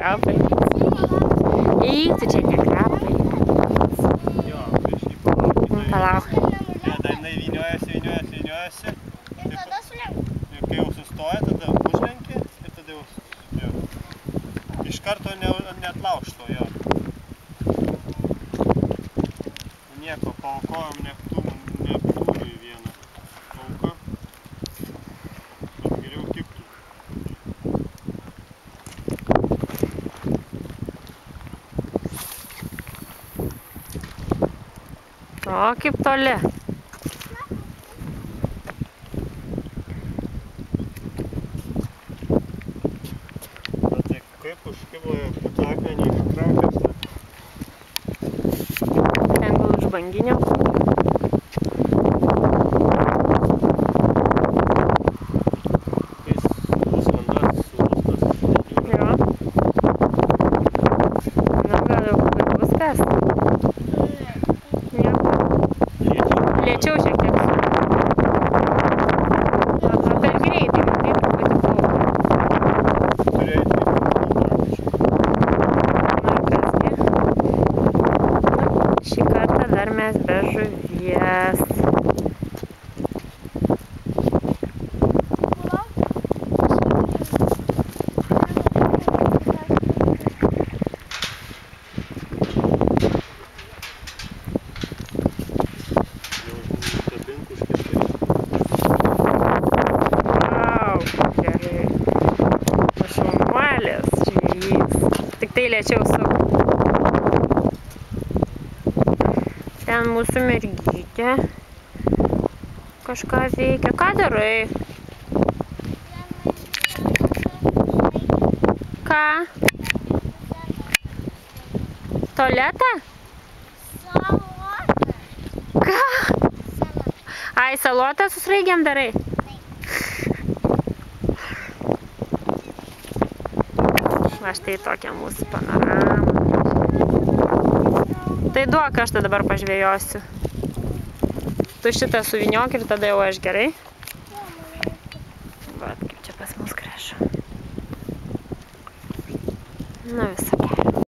krapai. Eik, tu čia ne krapai. Jo, prieš jį palauk. Palauk. Ne, dar jinai vyniojasi. Ir tada sulenk. Ir kai jau sustoja, tada užlenki ir tada jau iš karto neatlaužto, jo. Nieko, paaukojom Neptūnui vieną auką. Bet geriau tiktų. O, kaip toli. Tai kaip užkibo putakmenį ištraukęs. Ten gal iš banginio. Jo. Nu, gal jau viskas. Jo. Lėčiau šiek tiek. Per greitai, kaip patikau. Šį kartą dar mes be žuvies. Vau, gerai. Šaunuolis, žvejys. Tik tai lėčiau suk. Ten mūsų mergytė kažką veikia. Ką darai? Ką? Tualetą? Ką? Ai, salotą su sraigiam darai? Va štai tokia mūsų panorama. Tai duok, aš tada dabar pažvejosiu. Tu šitą suviniok ir tada jau aš, gerai? Vat, kaip čia pas mus gražu. Nu, visą kelią.